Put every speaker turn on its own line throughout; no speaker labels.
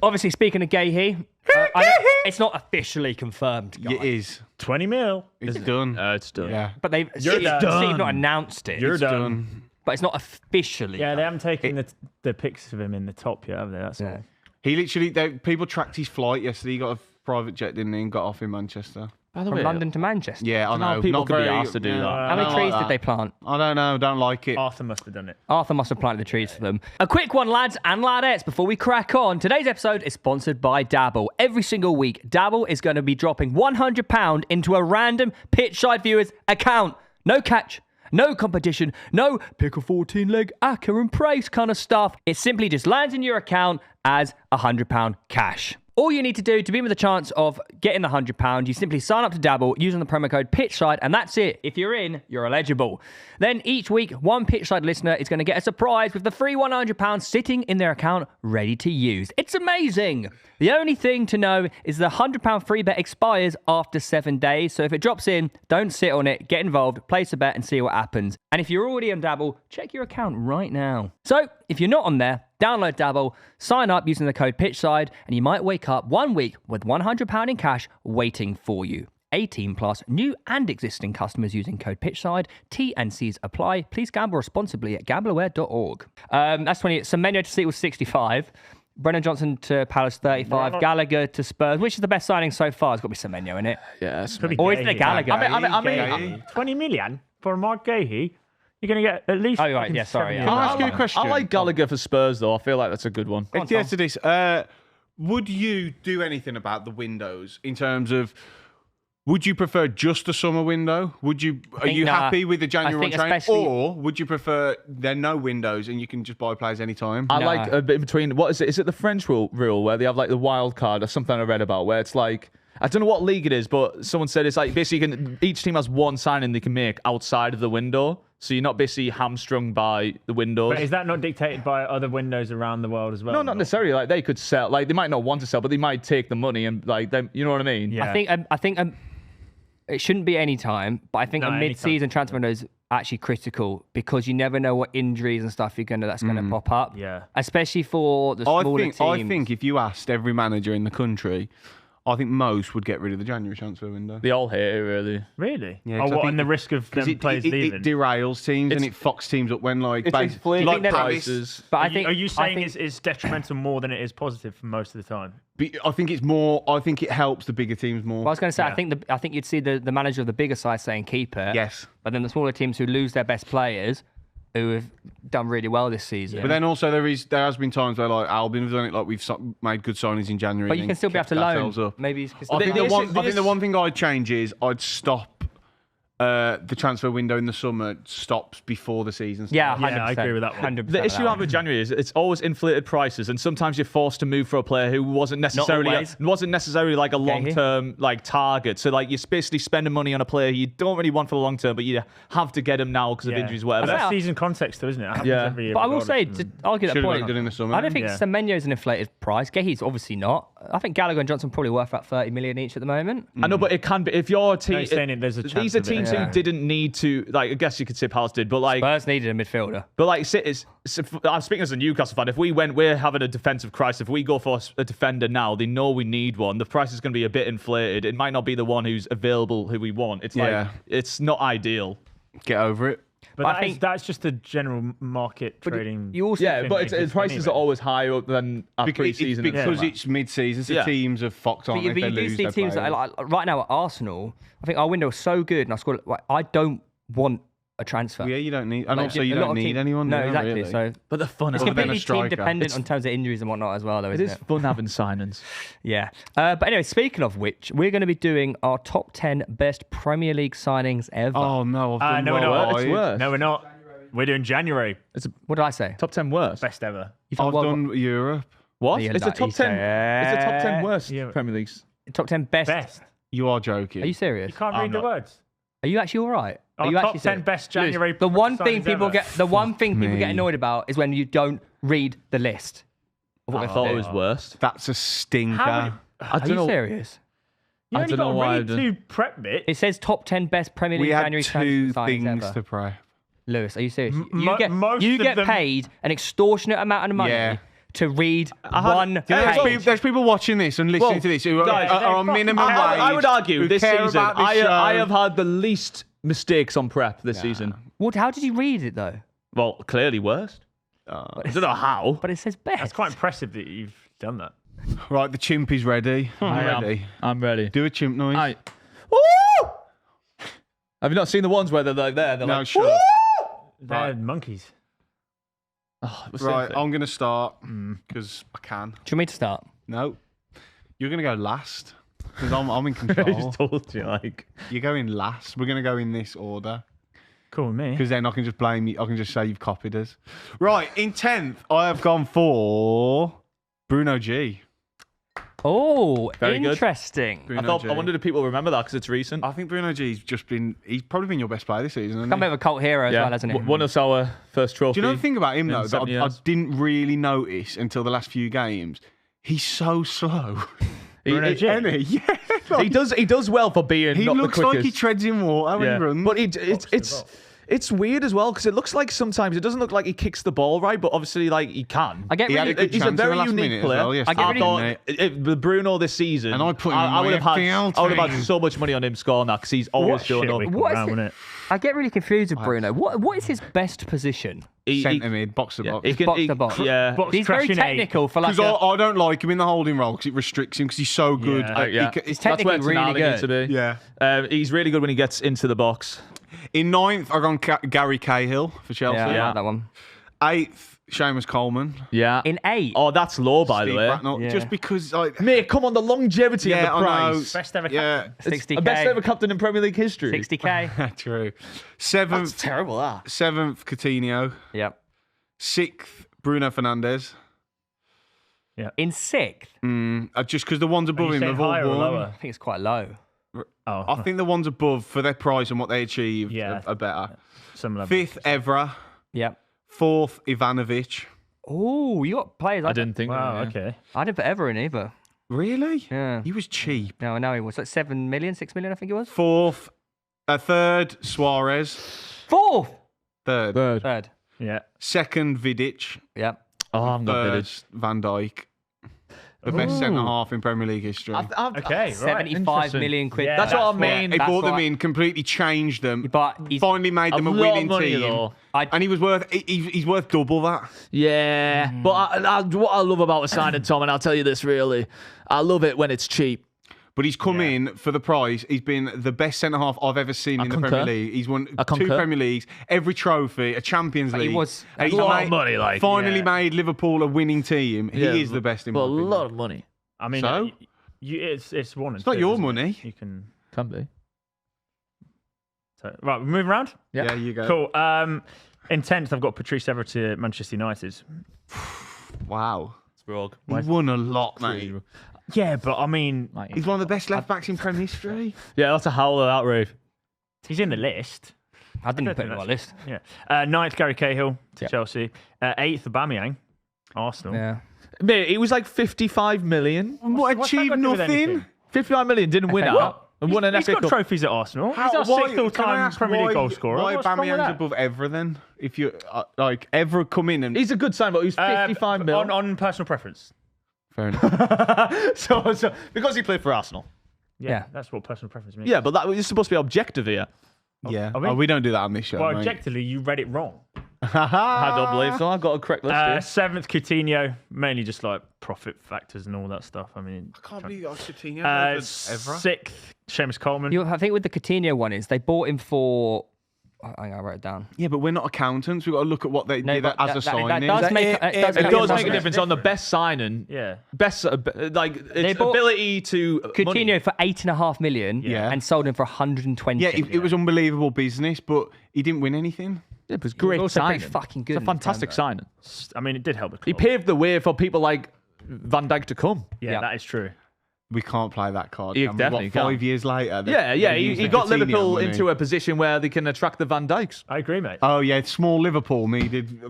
Obviously, speaking of Gahey, it's not officially confirmed, guys.
It is.
20 mil.
It's done.
It's done.
Yeah.
But they've
You're done.
City have not announced it.
You're done.
But it's not officially.
Yeah, they haven't taken the pics of him in the top yet, have they? That's all.
He literally, people tracked his flight yesterday. He got a private jet, didn't he, and got off in Manchester.
By the
From
way,
London to Manchester.
Yeah, I know.
people
Not
could be
very
asked to do that.
How many trees did they plant?
I don't know. Don't like it.
Arthur must have done it.
Arthur must have planted the trees for them. A quick one, lads and ladettes, before we crack on. Today's episode is sponsored by Dabble. Every single week, Dabble is going to be dropping £100 into a random Pitchside viewer's account. No catch, no competition, no pick a 14-leg acca and praise kind of stuff. It simply just lands in your account as £100 cash. All you need to do to be with a chance of getting the £100, you simply sign up to Dabble using the promo code PitchSide, and that's it. If you're in, you're eligible. Then each week, one PitchSide listener is going to get a surprise with the free £100 sitting in their account ready to use. It's amazing. The only thing to know is the £100 free bet expires after 7 days, so if it drops in, don't sit on it, get involved, place a bet and see what happens. And if you're already on Dabble, check your account right now. So, if you're not on there, download Dabble, sign up using the code PitchSide, and you might wake up 1 week with £100 in cash waiting for you. 18 plus, new and existing customers using code PitchSide. T&Cs apply. Please gamble responsibly at gambleaware.org. That's 20. Semenyo to City was 65. Brennan Johnson to Palace 35. Gallagher to Spurs. Which is the best signing so far? It's got to be Semenyo, innit?
Yeah,
Or is it a Gallagher?
I mean,
20 million for Mark Gahey? You're going to get at least...
Oh, right, yeah, sorry.
Can I ask you a question?
I like Gallagher for Spurs, though. I feel like that's a good one.
It's the answer to this. Would you do anything about the windows in terms of... Would you prefer just a summer window? Are you happy with the January train? Or would you prefer there are no windows and you can just buy players anytime?
I like a bit in between. What is it? Is it the French rule where they have like the wild card or something I read about where it's like, I don't know what league it is, but someone said it's like basically each team has one signing they can make outside of the window. So you're not basically hamstrung by the windows.
But is that not dictated by other windows around the world as well?
No, not necessarily. Like they could sell. Like they might not want to sell, but they might take the money and like them. You know what I mean?
Yeah.
I think it shouldn't be any time, but I think a mid-season transfer window is actually critical because you never know what injuries and stuff that's going to pop up.
Yeah.
Especially for the smaller teams.
I think if you asked every manager in the country, I think most would get rid of the January transfer window.
They all hate it, really.
Really?
Yeah,
and the risk of them players leaving?
It derails teams and it fucks teams up when like...
It's inflating
like
prices.
But I think,
are you saying it's detrimental more than it is positive for most of the time?
I think it's more... I think it helps the bigger teams more.
Well, I was going to say, I think you'd see the manager of the bigger side saying keep it.
Yes.
But then the smaller teams who lose their best players, who have done really well this season.
But then also there has been times where like Albion have done it, like we've made good signings in January.
But you can still be able to loan. Maybe.
I think the one thing I'd change is I'd stop the transfer window in the summer stops before the season starts.
Yeah, 100%.
I agree with that one.
100%.
The issue I have with January is it's always inflated prices, and sometimes you're forced to move for a player who wasn't necessarily like a long-term like target. So like you're basically spending money on a player you don't really want for the long term, but you have to get him now because of injuries, whatever.
That's season context, though, isn't it?
Yeah.
Year,
but I will say, to argue that
Should've
point,
done in the summer.
I don't think Semenyo's an inflated price. Gahey's obviously not. I think Gallagher and Johnson probably worth about 30 million each at the moment.
I know, but it can be if your team.
There's a chance
these are teams who didn't need to. Like, I guess you could say Palace did, but like
Spurs needed a midfielder.
But like, I'm speaking as a Newcastle fan. If we're having a defensive crisis. If we go for a defender now, they know we need one. The price is going to be a bit inflated. It might not be the one who's available who we want. It's like it's not ideal.
Get over it.
But I think that's just a general market trading.
You also
but prices are always higher than pre-season.
Because it's mid-season, so teams have fucked on.
But you do see teams like right now at Arsenal. I think our window is so good, and I don't want a transfer.
Yeah, you don't need, and also you don't need anyone.
No, exactly.
Really.
So,
but the fun
it's
is
completely team dependent on terms of injuries and whatnot as well, though.
It is fun having signings.
Yeah. But anyway, speaking of which, we're going to be doing our top 10 best Premier League signings ever.
Oh no,
no, we're not.
It's worse.
No, we're not. We're doing January.
What did I say?
Top 10 worst.
Best ever.
I've done Europe.
What? It's a top 10. It's a top 10 worst Premier Leagues.
Top 10 best.
You are joking.
Are you serious?
You can't read the words.
Are you actually all right? Are you
top
actually
10 best January?
The one thing people get annoyed about is when you don't read the list.
I thought it was worst.
That's a stinker.
Are you serious?
You only got to read 2 prep bits.
It says top 10 best Premier League January
two things
ever.
to prep.
Lewis, are you serious?
Most
you get
of them...
paid an extortionate amount of money to read one page.
There's people watching this and listening to this who
guys,
are on minimum wage.
I would argue
who
this
care
season,
about this show.
I have had the least mistakes on prep this season.
What? How did you read it though?
Well, clearly worst. I don't know how.
But it says best.
That's quite impressive that you've done that.
Right, the chimp is ready.
I'm ready.
Do a chimp noise.
Woo! Have you not seen the ones where they're like there? They're
No,
like,
shut
Woo!
up.
They're monkeys.
Oh, it was
Right,
something.
I'm going to start because I can.
Do you want me to start?
No. You're going to go last because I'm in
I
control.
just told you, like.
You're going last. We're going to go in this order
Cool with me.
because then I can just blame you. I can just say you've copied us. Right, in 10th, I have gone for Bruno G.
Oh,
Very good.
interesting.
Bruno G.
I wondered if people remember that because it's recent.
I think Bruno G's he's probably been your best player this season, hasn't
Come
he?
of a cult hero as well, hasn't it?
Won us our first trophy.
Do you know the thing about him, though, that
7
I
years.
didn't really notice until the last few games? He's so slow.
Bruno G.
Isn't he? Yeah.
He does well for being
He
not
looks
the quickest.
like he treads in water when he runs.
But it's weird as well because it looks like sometimes it doesn't look like he kicks the ball right, but obviously like he can.
I get
He had
really,
a good
He's a
chance in the
very
last
unique
minute as
player.
well yesterday,
I
thought
didn't
the Bruno this season,
And I put him in
I would have
my
had
FPL
I would have
team.
had so much money on him scoring that because he's always showing up.
What is
Round,
it?
wasn't it?
I get really confused with Bruno. What is his best position?
Centre mid, box to box.
He can,
box to box.
Yeah,
Box
He's very
crashing eight.
technical for like
Because I don't like him in the holding role because it restricts him because he's so good.
Yeah.
He's
that's where
technically really
Tonali needs
good.
to be.
Yeah.
He's really good when he gets into the box.
In 9th, I've gone Gary Cahill for Chelsea.
Yeah, I like that one.
8th, Seamus Coleman.
Yeah.
In 8.
Oh, that's low, by
Steve
the way.
Bracknell,
Yeah.
Just because, like,
Mate, come on, the longevity
yeah,
of the
I know.
price.
Best ever
Yeah,
It's
60K.
the best ever captain in Premier League history.
60K.
true.
That's
7th,
terrible, that.
7th, Coutinho.
Yep.
6th, Bruno Fernandes.
In 6th,
Just because the ones above him
saying
have all
higher or
won.
lower?
I think it's quite low.
Oh,
I think the ones above for their price and what they achieved
Yeah.
are better.
some level.
5th, Evra.
Yep.
4th, Ivanovic.
Oh, you got players.
I didn't think
Wow,
that. Yeah.
okay.
I didn't put ever in either.
Really?
Yeah.
He was cheap.
No, I know he was like 7 million, 6 million, I think it was.
4th, 3rd, Suarez.
4th.
3rd.
Third.
Yeah.
2nd, Vidic.
Yep.
Oh, I'm not bidded.
1st, Van Dijk. The best centre half in Premier League history.
Okay, right.
75
interesting.
million quid.
Yeah,
That's what I
that's
mean.
He
That's
bought them
why-
in, completely changed them.
But he's-
finally made them a
lot of
winning
money,
team.
though.
And he was worth. He's worth double that.
Yeah, but what I love about a signing, Tom, and I'll tell you this really, I love it when it's cheap.
But he's come in for the price. He's been the best centre half I've ever seen in the
concur.
Premier League. He's won
I
2
concur.
Premier Leagues, every trophy, a Champions
But he
League.
was-
And
a
he's
lot of money, like,
finally
yeah.
made Liverpool a winning team. He is the best in my
Well, a
opinion.
lot of money.
I mean,
So?
it's one.
It's not your money.
You can.
Can be.
So, right, we're moving around.
Yeah, you go.
Cool. In 10th, I've got Patrice Evra to Manchester United.
Wow.
It's rogue.
He's won a lot, mate.
Yeah, but I mean,
He's one of the best left backs in Premier history.
Yeah, that's a howl of that, Rave.
he's in the list.
I didn't
don't
put him on
think
my list.
Yeah. 9th, Gary Cahill to
Yeah.
Chelsea. 8th, Aubameyang, Arsenal.
Yeah.
Mate, it was like 55 million.
What,
what's that
achieved
got to do with
nothing?
anything?
55 million, didn't win
FA
out. And won an
He's
FA
got
Cup.
trophies at Arsenal. He's our
Why-
6th
can I
all-time
ask
Premier League
why-
goal scorer.
Why
What's wrong with
Aubameyang's
that?
above Evra then? If you like Evra come in and
He's a good sign, but he's 55 mil.
On personal preference.
fair enough.
so because he played for Arsenal.
Yeah, that's what personal preference means.
Yeah, but that was supposed to be objective here.
Yeah.
I mean-
we don't do that on this show.
Well,
mate.
objectively, you read it wrong.
I don't believe so. I've got a correct list here.
7th, Coutinho, mainly just like profit factors and all that stuff. I mean,
I can't believe that's Coutinho. Evra.
6th, Seamus Coleman.
I think with the Coutinho one is they bought him for. I wrote it down.
Yeah, but we're not accountants. We've got to look at what they did
but
as a signing.
does make
It does make a difference on the best signing.
Yeah.
Best, like, its
bought
ability to.
Coutinho
money.
for 8.5 million
Yeah.
and sold him for 120.
Yeah, it was unbelievable business, but he didn't win anything.
Yeah, it was great
also pretty
signing.
fucking good
It's a
in the
fantastic
time,
signing.
I mean, it did help the
He
club.
paved the way for people like Van Dijk to come.
Yeah,
Yeah.
that is true.
We can't play that card.
You
can we?
definitely
What,
can't.
5 years later?
Yeah. He got Liverpool into a position where they can attract the Van Dijks.
I agree, mate.
Oh, yeah. Small Liverpool needed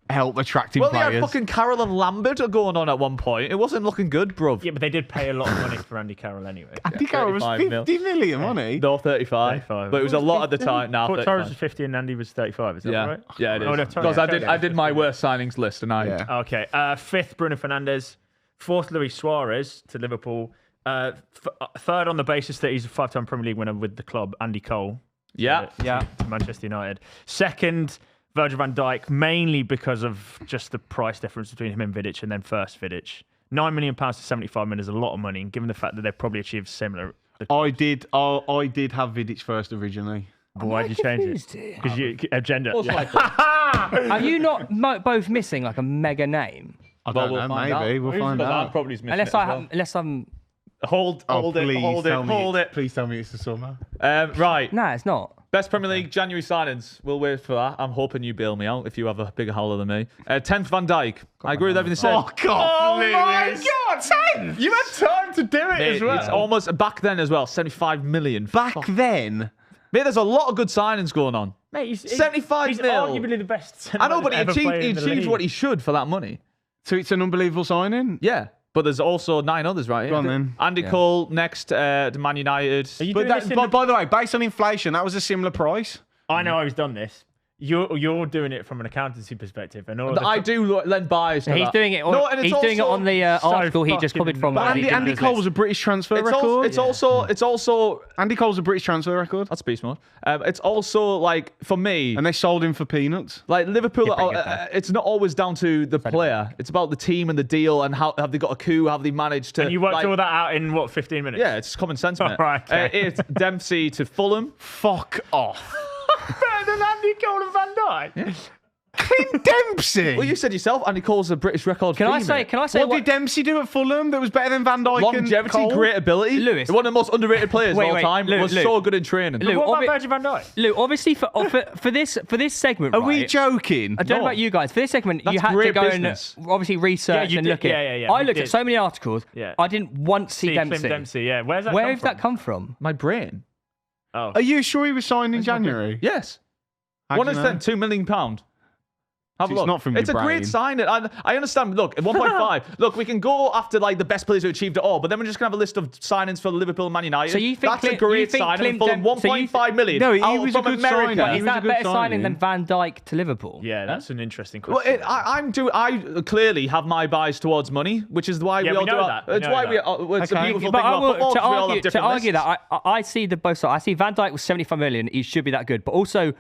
help attracting
Well,
players.
they had fucking Carroll and Lambert going on at one point. It wasn't looking good, bruv.
Yeah, but they did pay a lot of money for Andy Carroll anyway.
Andy Carroll was
35 mil.
50 million, wasn't he?
No, 35.
35.
But it was a lot at the time. Now,
I thought Torres
35.
was 50 and Andy was 35. Is that
Yeah,
right?
yeah, it is.
Oh, no,
Because I did my worst signings list, and I.
Yeah.
Okay. Fifth, Bruno Fernandes. Fourth, Luis Suarez to Liverpool. Third on the basis that he's a 5-time Premier League winner with the club, Andy Cole.
Yeah.
To Manchester United. Second, Virgil van Dijk, mainly because of just the price difference between him and Vidic, and then first Vidic. £9 million to 75 million is a lot of money, and given the fact that they've probably achieved similar.
I did have Vidic first originally.
Why did you change it? Because you agenda.
Are you not both missing like a mega name?
I don't know, maybe. We'll find out.
Probably missing
Unless I'm.
Hold it.
Please tell me it's the summer.
Right.
No, it's not.
Best Premier League January signings. We'll wait for that. I'm hoping you bail me out if you have a bigger howler than me. 10th Van Dijk. I agree with everything said.
Oh, God.
my God, 10!
You had time to do it as well.
It's almost back then as well. 75 million.
Back then.
Mate, there's a lot of good signings going on.
Mate, he's
75
he's
mil.
arguably the best.
I know, but he
ever played in the
achieved
league.
what he should for that money.
So it's an unbelievable signing?
Yeah. But there's also 9 others, right?
Go on, then.
Andy Cole next to Man United.
Are you
But
doing this in
by the way, based on inflation, that was a similar price.
I know I've done this. You're doing it from an accountancy perspective, and all
I do lend bias to
He's
that.
doing it.
and
He's
it's
doing it
also
on the article he just
fucking
copied from.
But Andy Cole was a British transfer record.
It's also
Andy Cole's a British transfer record.
that's beast mode. It's also like for me,
And they sold him for peanuts.
like Liverpool.
Yeah, bring it back.
It's not always down to the player. It's about the team and the deal and how have they got a coup? Have they managed to?
And you worked
like,
all that out in what 15 minutes?
Yeah, it's common sense, mate.
Right, okay.
It's Dempsey to Fulham.
Fuck off.
Better than Andy Cole and Van Dijk.
Clint Dempsey.
Well, you said yourself, Andy Cole's a British record.
Can I
fee,
say?
mate.
Can I say
What did Dempsey do at Fulham that was better than Van Dijk
Longevity,
and Cole?
great ability.
Lewis.
One of the most underrated players of all time.
Luke,
was so good in training.
Luke,
What about Virgil van Dijk?
Luke, obviously for this segment,
Are we
right,
joking?
I don't know
No.
about you guys. For this segment, you
That's
had to
great
go
business.
and obviously research
you
and
did.
look at.
Yeah.
I
You
looked
did.
at so many articles.
Yeah.
I didn't once see
Clint
Dempsey.
Dempsey, yeah. Where's that
Where
come
did
from?
that come from?
My brain.
Oh.
Are you sure he was signed in January?
Yes.
How do
One
you
is
know?
then £2 million. Have a
It's
look.
not from your
It's a
brain.
great sign. I understand. Look, at 1.5. Look, we can go after like the best players who achieved it all, but then we're just gonna have a list of signings for Liverpool and Man United.
So you think
that's a
Clint-
great
you think
signing?
Clint
Fulham
Dem- so you
1.5 million.
No, he
out
was a
from
good
America.
signing.
Is
He was
that
a
a
good
better signing
signing.
than Van Dijk to Liverpool?
Yeah, that's an interesting
Well,
question.
I clearly have my bias towards money, which is why
Yeah,
we
we
all do
know
our,
that. We
It's
know
why
that.
it's a
Okay.
beautiful
But
thing about football. 'Cause we all have
to
different
argue
lists.
that, I see the both sides. I see Van Dijk was 75 million. He should be that good, but also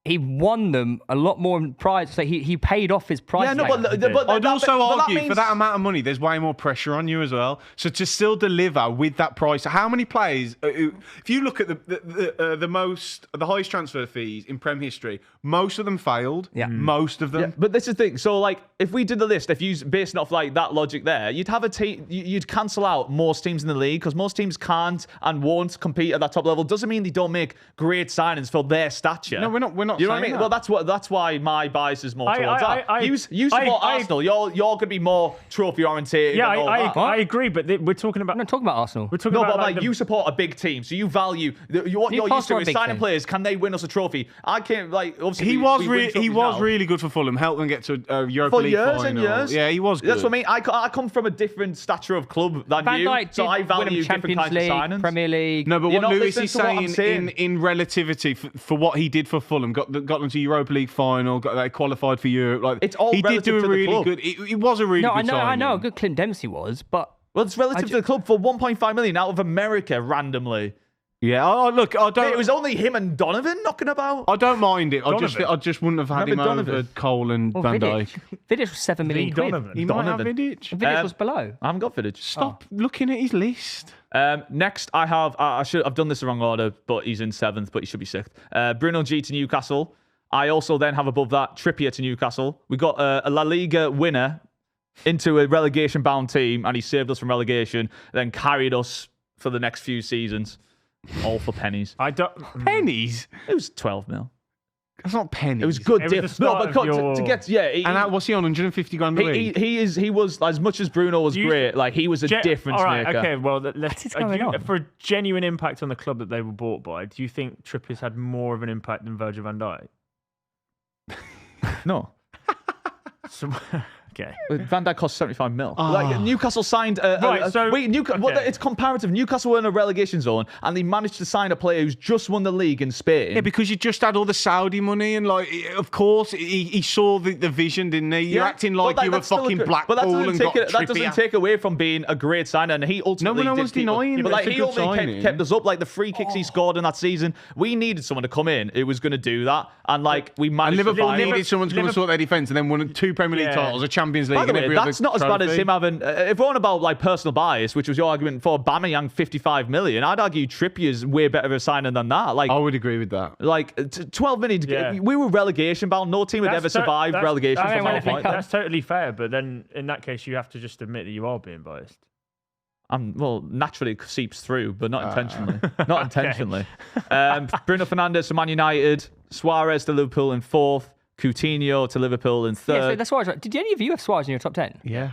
he won them a lot more in prize. So he paid off his price.
Yeah, no,
tag.
but
I'd also argue
means,
for that amount of money, there's way more pressure on you as well. So to still deliver with that price, how many players? If you look at the highest transfer fees in Prem history, most of them failed.
Yeah.
Most of them.
Yeah, but this is the thing. So, like, if we did the list, if you based it off like that logic there, you'd have a team. You'd cancel out most teams in the league because most teams can't and won't compete at that top level. Doesn't mean they don't make great signings for their stature.
No, we're not
You know what I
saying
mean?
that.
Well, that's why my bias is more towards that. You
I-
support Arsenal. You're going to be more trophy oriented.
Yeah,
and all that.
I agree, but we're talking about.
I'm not talking about Arsenal.
We're talking
No,
about
but
like
like you support a big team, so you value what you're used
Newcastle
to
are a
is
big
signing
team.
players. Can they win us a trophy? I can't like. Obviously,
He
we
was
win
really
trophies now.
really good for Fulham. Helped them get to Europa
For
League
years
final.
and years.
Yeah, he was good.
That's what I mean. I come from a different stature of club than
Van
you,
Dijk
so
did
I
win
value
them
different
Champions
kinds
League,
of signings.
Premier League.
No, but
You're
what
not
Lewis
listening
is
to what I'm
saying
saying.
in relativity for what he did for Fulham, got them to Europa League final, they qualified for Europe. Like
It's all
he did do
relative
a
to the
really
club.
good. It was a really
No,
good
I know how
signing.
good Clint Dempsey was, but
Well, it's relative to the club for 1.5 million out of America randomly.
Yeah, look, I don't.
It was only him and Donovan knocking about.
I don't mind it. I
Donovan.
just wouldn't have had
Remember
him over
Donovan?
Cole and
well,
Van
Vidic.
Dijk.
Vidic was 7 million quid.
Donovan.
He might have
Donovan.
Vidic.
Vidic was below.
I haven't got footage.
Stop looking at his list.
Next, I have. I've done this the wrong order, but he's in 7th, but he should be 6th. Bruno G to Newcastle. I also then have above that Trippier to Newcastle. We got a La Liga winner into a relegation-bound team, and he saved us from relegation, then carried us for the next few seasons, all for pennies.
I don't.
Pennies.
It was 12 mil.
That's not pennies.
It was good deal. To get
what's he on? 150 grand a week.
He was as much as Bruno was great. Like he was a difference maker.
Okay, well, for a genuine impact on the club that they were bought by, do you think Trippier's had more of an impact than Virgil van Dijk?
No.
Okay.
Van Dijk cost 75 mil.
Oh.
Like Newcastle signed. It's comparative. Newcastle were in a relegation zone, and they managed to sign a player who's just won the league in Spain.
Yeah, because you just had all the Saudi money, and like, of course, he saw the vision, didn't he? You're acting like you were fucking Blackpool and got Trippier.
That doesn't take away from being a great signer, and he ultimately.
No one was denying it.
But like, he only kept us up. Like the free kicks he scored in that season, we needed someone to come in who was going to do that, and like we managed.
And Liverpool needed someone to come and sort their defence, and then won 2 Premier League titles, a Champions League.
By the way, that's not as bad as him having. If we're on about like personal bias, which was your argument for Aubameyang 55 million, I'd argue Trippier's way better of a signing than that. Like
I would agree with that.
Like 12 million. We were relegation bound. No team had ever survived relegation.
That's totally fair, but then in that case, you have to just admit that you are being biased.
Well, naturally it seeps through, but not intentionally. Not intentionally. Bruno Fernandes to Man United, Suarez to Liverpool in 4th. Coutinho to Liverpool in 3rd.
Yeah, so that's Suarez. Right? Did any of you have Suarez in your top 10?
Yeah.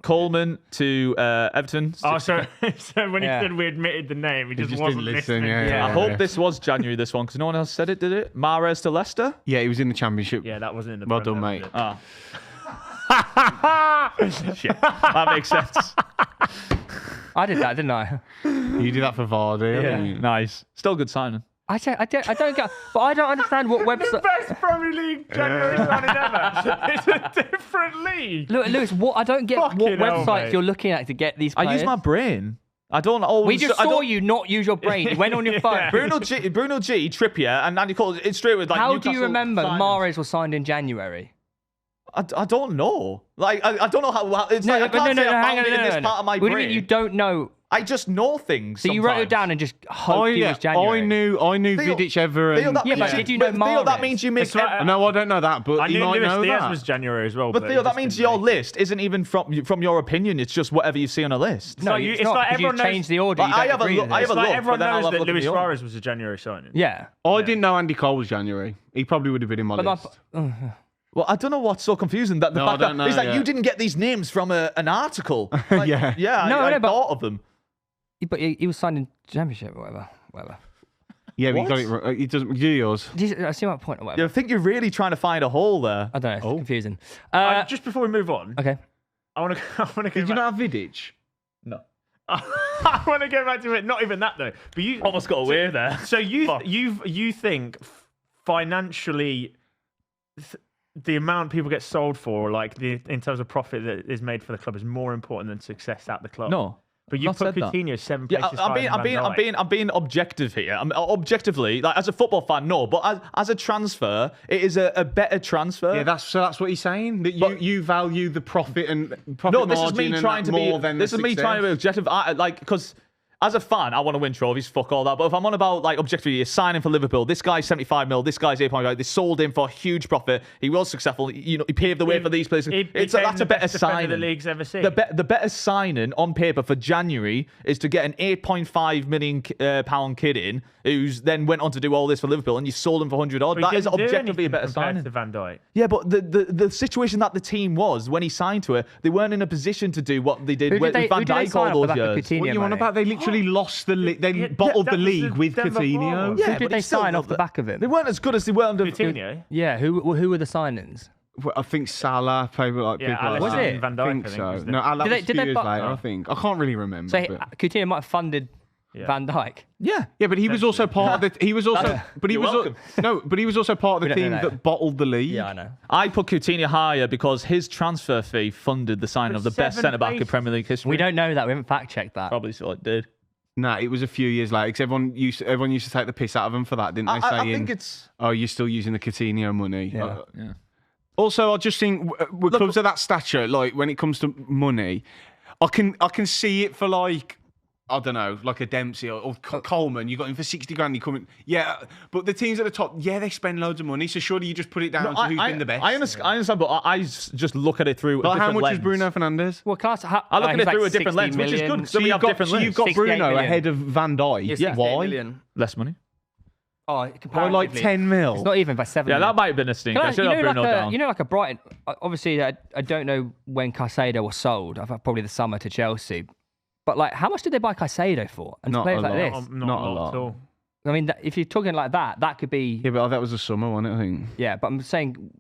Coleman to Everton.
So when he said we admitted the name, he just wasn't listening.
Yeah.
I hope this was January, this one, because no one else said it, did it? Mahrez to Leicester?
Yeah, he was in the Championship.
Yeah, that wasn't in the
Well done, mate.
Shit. That makes sense.
I did that, didn't I?
You did that for Vardy.
Yeah. Nice. Still good signing.
I don't get, but I don't understand what website.
The best Premier League January signing ever. It's a different league.
Look, Lewis, I don't get what websites you're looking at to get these players.
I use my brain. I don't always.
We just saw you not use your brain. You went on your phone.
Bruno G, Trippier, and Andy Cole. It's straight with like.
How
Newcastle
do you remember
signings.
Mahrez was signed in January?
I don't know. Like I don't know how. It's like I can't say I found it in this part of my brain.
What do you mean you don't know?
I just know things.
So you wrote it down and just hoped it was January.
I knew
Theo,
Vidic ever.
Yeah, but did you know Mahrez?
Theo, that means you missed.
No, I don't know that, but
I
you
knew
might
Luis
know
Diaz
that.
was January as well.
But Theo, that means your list isn't even from your opinion. It's just whatever you see on a list.
No, it's not. Like everyone knows. The order.
I have a look.
Everyone knows that Luis Suarez was a January signing.
Yeah.
I didn't know Andy Cole was January. He probably would have been in my list.
Well, I don't know what's so confusing. That the fact that it's like you didn't get these names from an article. Like, yeah. I thought of them.
But he was signed in Championship or whatever.
Yeah, but he got it wrong. He doesn't do yours.
I see my point or whatever.
Yeah, I think you're really trying to find a hole there.
I don't know. It's confusing.
Just before we move on,
okay.
I want to.
Did you not have Vidic?
No.
I want to go back to it. Not even that though. But you
almost got away there.
So you think financially. The amount people get sold for, like in terms of profit that is made for the club, is more important than success at the club.
No,
but you put Coutinho 7 places higher.
I'm being objective here. Objectively, like as a football fan, no, but as a transfer, it is a better transfer.
Yeah, that's what he's saying. That you value the profit and profit
this is me trying to be. This is me trying to be objective. Because. As a fan, I want to win trophies, fuck all that. But if I'm on about, like, objectively, you're signing for Liverpool, this guy's 75 mil, this guy's 8.5, they sold him for a huge profit. He was successful. He paved the way for these places. That's a better signing.
The league's ever seen.
The better signing on paper for January is to get an 8.5 million pound kid in, who's then went on to do all this for Liverpool, and you sold him for 100 odd. That is objectively a better signing.
To Van Dijk.
Yeah, but the situation that the team was when he signed to it, they weren't in a position to do what they did with Van Dijk all those years.
What are you on about? They literally lost the league. They bottled the league with Coutinho.
Yeah, who did they sign off the back of him?
They weren't as good as they were under
Coutinho.
Yeah, who were the signings?
Well, I think Salah, people like
was
that.
it Van Dijk?
I think so. No, that was a few years later. I think I can't really remember.
So Coutinho might have funded Van Dijk.
Yeah,
but he was also part of the. He was also, but he was but he was also part of the team that bottled the league.
Yeah, I know.
I put Coutinho higher because his transfer fee funded the signing of the best centre back in Premier League history.
We don't know that. We haven't fact checked that.
Probably so it did.
Nah, it was a few years later because everyone used to take the piss out of him for that, didn't they?
I think it's.
Oh, you're still using the Coutinho money.
Yeah.
Also, I just think with clubs of that stature, like when it comes to money, I can see it for like. I don't know, like a Dempsey or Coleman. You got him for 60 grand. You come in, but the teams at the top, they spend loads of money. So surely you just put it down to who's been the best.
I understand, but I just look at it through.
But how much
lens.
is Bruno Fernandes?
Well,
I look at it through a different lens, which is good. So you've got different lenses.
You've got Bruno ahead of Van Dijk.
Yeah.
Why?
Million.
Less money.
Oh,
By
comparatively.
like 10 mil.
It's not even by 7
Yeah,
mil.
that might have been a stinker. I should have Bruno down.
You know, like a Brighton. Obviously, I don't know when Caicedo was sold. I've had probably the summer to Chelsea. But like, how much did they buy Caicedo for? And
Not
players
a
like
lot.
this.
Not a lot at all.
I mean, if you're talking like that, that could be.
Yeah, but that was the summer, wasn't it, I think?
Yeah, but I'm saying,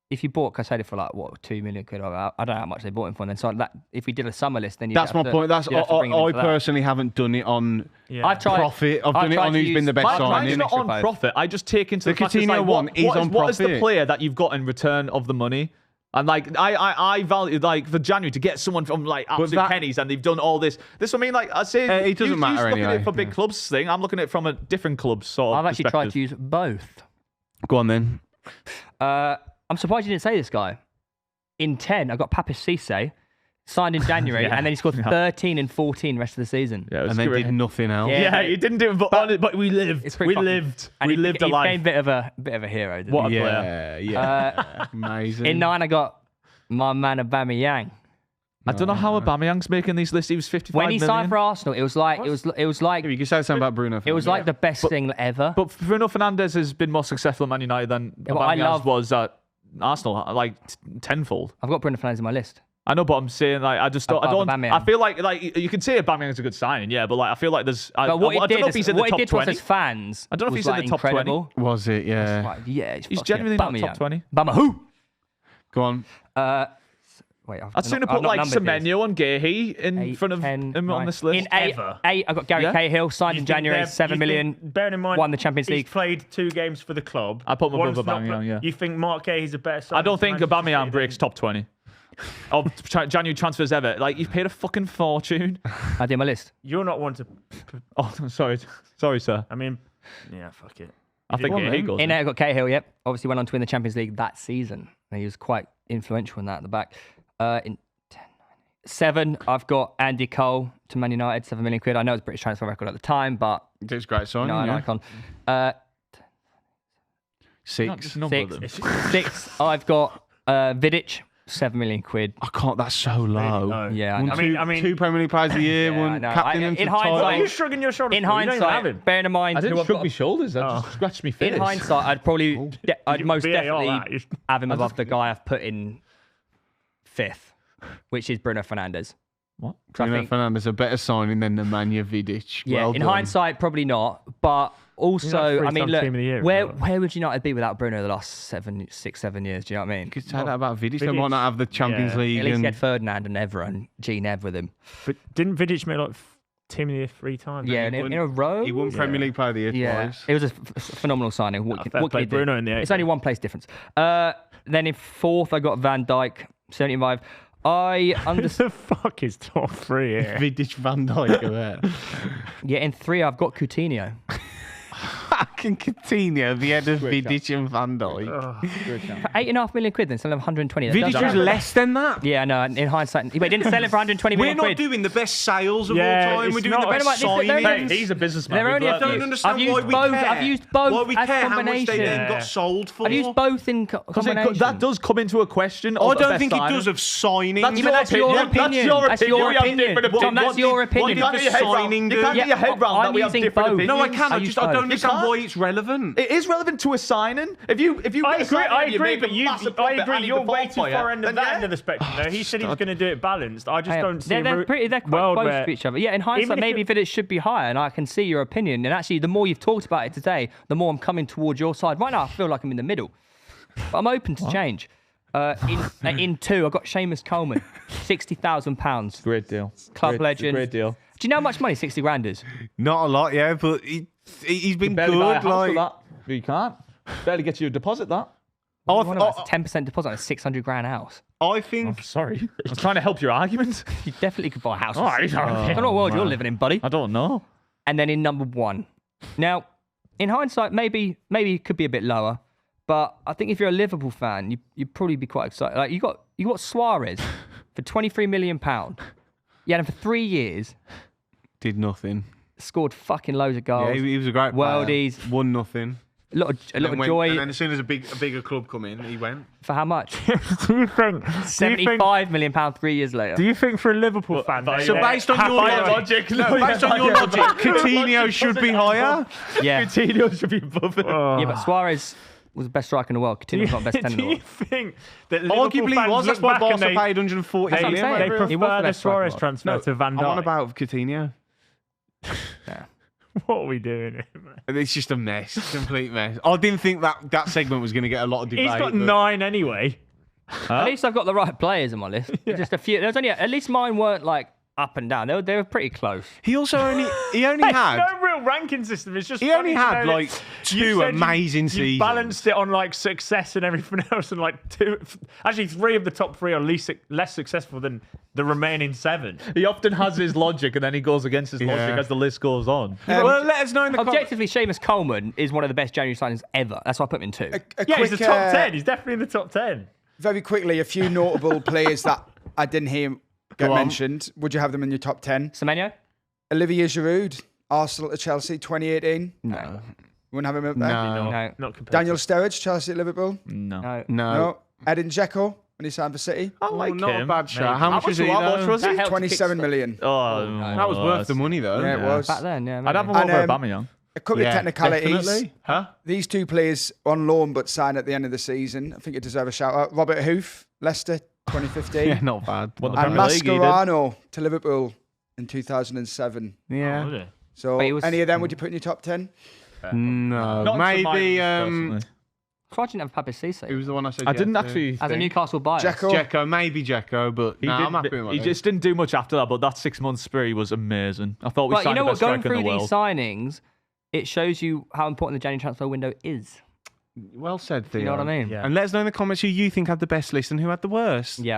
if you bought Caicedo for like what, 2 million quid, or I don't know how much they bought him for. And then so that, if we did a summer list, then
That's my point. That's I personally haven't done it on
I've tried,
profit. I've done it on who's been the best signing.
Mine's not on profit. I just take into the fact
Coutinho
like,
one is on
what is the
profit.
player that you've got in return of the money? And like I value like for January to get someone from like absolute pennies, and they've done all this. This I mean, like I say,
it doesn't matter
looking
anyway.
at it for big clubs thing. I'm looking at it from a different club sort of
I've actually tried to
perspective.
use both.
Go on then.
I'm surprised you didn't say this guy. In 10, I got Papis Cisse, signed in January, and then he scored 13 and 14 the rest of the season.
Yeah, it was
And then
great.
did nothing else.
Yeah.
Yeah, he didn't do it, but we lived.
It's pretty fucking- And
We
he
lived a
became
life.
a bit of a hero. Didn't
What
he?
a player.
Yeah. Amazing.
In 9, I got my man Aubameyang.
I don't know how Aubameyang's making these lists. He was 55
When he
million.
signed for Arsenal, it was like
You can say something about Bruno.
it was like the best thing ever.
But Bruno Fernandes has been more successful at Man United than
but I
Aubameyang
love-
was at Arsenal, like tenfold.
I've got Bruno Fernandes in my list.
I know, but I'm saying like I just don't. I
Above
don't.
Aubameyang.
I feel like you can say Aubameyang's a good signing, yeah, but like I feel like there's.
But what
I
he
don't know if he's in the top
to us
20.
as fans,
I don't know if
was
he's in
like
the top 20.
incredible.
Was it? Yeah.
Like, yeah,
He's
fucking
genuinely not top
Aubameyang.
20.
Bama who?
Go on.
Wait,
I'd sooner put like Semenyo and Gahey in front of him on this list.
In 8,
Ever.
I got Gary
Yeah.
Cahill, signed in January, 7 million.
Bearing in mind,
won the Champions League.
He's played 2 games for the club.
I put him above
One's not
Aubameyang, yeah.
You think Mark Gay's a better signing?
I don't think
for Manchester
Aubameyang
City
breaks
than-
top 20 of January transfers ever. Like you've paid a fucking fortune.
I did my list.
You're not one to.
Oh, sorry, sir.
I mean, yeah, fuck it.
I think
on,
Gahey
then.
goes.
In 8, I got Cahill, yep. Obviously went on to win the Champions League that season. And he was quite influential in that at the back. In 10, 9, 7, I've got Andy Cole to Man United, 7 million quid. I know it's British transfer record at the time, but
It's a great signing.
an
yeah.
icon.
6.
Just a number of them.
6, I've got Vidic, 7 million quid.
I can't. That's so low.
No.
Yeah,
Won
I
mean-
two Premier League players a year.
Yeah, I
one
know.
captain
In
him to
hindsight-
Why are
title.
you shrugging your shoulders?
In
for? You don't even have
hindsight,
him.
bearing in mind
I didn't
who I've
shrug
got-
my shoulders. I just scratched my face.
in hindsight, I'd probably, I'd most
VAR
definitely
that.
have him above the guy I've put in 5th, which is Bruno Fernandes.
What?
Bruno
think-
Fernandes a better signing than Nemanja Vidic.
Yeah,
Well
in
done.
hindsight, probably not. But also, I mean,
three-time
look,
team of the year,
where
but-
where would United be without Bruno the last 6, 7 years? Do you know what I mean?
You could say that about Vidic. They
Vidic,
might not have the Champions
yeah.
League.
At least
and
he had Ferdinand and Evra and Gene Ev with him.
But didn't Vidic make like team of the year 3 times?
Yeah, in a row.
he won Premier League Player of the Year
Yeah,
twice.
it was a phenomenal signing. What
fair
can
play
you do?
Bruno in the 8th.
It's only 1 place difference. Then in 4th, I got Van Dijk, 75. I
Who
understand.
the fuck is top 3 here?
Vidic, Van Dijk are there.
Yeah, in 3, I've got Coutinho.
Fucking Coutinho, the head of
Great
Vidic and Van Dijk.
For 8.5 million quid, then, still have 120. That
Vidic
does-
was less than that.
Yeah, no. In hindsight, he didn't sell it for 120
We're
million
not
quid.
doing the best sales of
Yeah,
all time.
it's
We're doing
not-
the best
Bear in mind, they're
signings.
only-
He's a businessman.
They're
We've
only
learned
a
I don't
this.
understand
I've
why
used
we
both-
care.
I've used both
Why we
as
care how much they
combination.
then got sold for.
I've used both in
Because
combination.
that does come into a question.
I
Of
don't
best
think it
signing.
does of signing.
That's
Yeah, but that's your opinion.
That's your
That's your
opinion. We have
opinion.
different
Tom,
opinions.
that's your
What
opinion.
did
You can't
the
get your head round.
signing
You
do?
can't get your head round
I'm
that we have
using
different
both.
opinions.
No, I can't.
I
I
use
just I
both.
don't
You
understand
can't.
why it's relevant.
It is relevant to a signing. If you
I
get a
agree.
signing
I
and you
agree,
make
but
a
you,
massive
I
profit
agree.
and
You're
the
way
ball
too
for you,
far end of
then
that
yeah.
end of the spectrum. No, he said he was going to do it balanced. I just don't see
They're
a
pretty. They're quite
world
close
where
to each other. Yeah, in hindsight,
Even if
maybe
you-
Vidic should be higher, and I can see your opinion. And actually, the more you've talked about it today, the more I'm coming towards your side. Right now, I feel like I'm in the middle, but I'm open to change. In 2, I got Seamus Coleman, £60,000.
Great deal.
Club legend.
Great deal.
Do you know how much money 60 grand is?
Not a lot, yeah, but he's been
Barely buy a
good.
house
Like
with that. You can't. Barely get you a deposit that.
I,
What about a 10% deposit on a 600 grand house?
I think
Sorry. I was trying to help your argument.
You definitely could buy a house.
Oh,
I don't know what world you're living in, buddy.
I don't know.
And then in number 1. Now, in hindsight, maybe it could be a bit lower, but I think if you're a Liverpool fan, you'd probably be quite excited. Like you got Suarez for £23 million. You had him for 3 years,
did nothing.
scored fucking loads of goals.
Yeah, he was a great player.
Worldies.
Won nothing.
A lot of joy.
And then as soon as a bigger club come in, he went.
For how much?
Do you think
£75 million 3 years later.
Do you think for a Liverpool fan?
So based on your logic, Coutinho should be higher.
Yeah.
Coutinho should be above it.
Yeah, but Suarez was the best striker in the world. Coutinho's not the best 10 in the
Do you
world.
think that Liverpool
Arguably,
fans
was. That's
look
why
back
Barca
and they
paid 140
That's what I'm
million.
saying.
they
He was the
prefer the
best striker
Suarez
in the
transfer to Van
I'm on
Dijk?
about Coutinho.
Yeah.
What are we doing here, man?
It's just a mess, complete mess. I didn't think that segment was going to get a lot of debate.
He's got 9 anyway.
At least I've got the right players on my list. Just a few. There was only at least mine weren't like up and down. They were pretty close.
He also only had
No real ranking system. It's just
he
funny
only
to
had
know
like
that
2 amazing
you
seasons.
balanced it on like success and everything else, and like 3 of the top 3 are less successful than the remaining 7.
He often has his logic and then he goes against his logic as the list goes on.
Well, let us know in the
Objectively, Seamus Coleman is one of the best January signings ever. That's why I put him in 2.
He's the top 10. He's definitely in the top 10.
Very quickly, a few notable players that I didn't hear get mentioned. Would you have them in your top 10?
Semenyo?
Olivier Giroud, Arsenal to Chelsea, 2018.
No.
You wouldn't have him up there?
No.
Not compared.
Daniel Sturridge, Chelsea at Liverpool.
No.
No. Edin Dzeko when he signed for City.
I like
not
him.
a bad shot.
Maybe.
How much was he?
was he?
That helped
27
kickstart-
million.
Oh,
That was worth the money, though.
Yeah, it was.
Back then, yeah.
I'd have him
And,
over Aubameyang.
A couple of technicalities.
Definitely. Huh?
These 2 players on loan but signed at the end of the season. I think it deserve a shout out. Robert Hoof, Leicester, 2015.
Yeah, not bad.
Won the
And
Premier League, he did.
Mascherano to Liverpool in 2007.
Yeah.
Was it?
So
But he was-
any of them would you put in your top 10?
No.
Not to
Maybe.
my list, personally.
I didn't have Pape Cisse.
Who was the one I said?
I
yes
didn't
to?
actually
As a
think.
Newcastle bias.
Dzeko.
Maybe Dzeko, but no, I'm happy with my
He just didn't do much after that, but that 6-month spree was amazing. I thought we
But you
signed
know
the
what?
best
Going
striker in
through
the
these
world.
signings, it shows you how important the January transfer window is.
Well said, Theo.
You know what I mean?
Yeah.
And let us know in the comments who you think had the best list and who had the worst.
Yeah.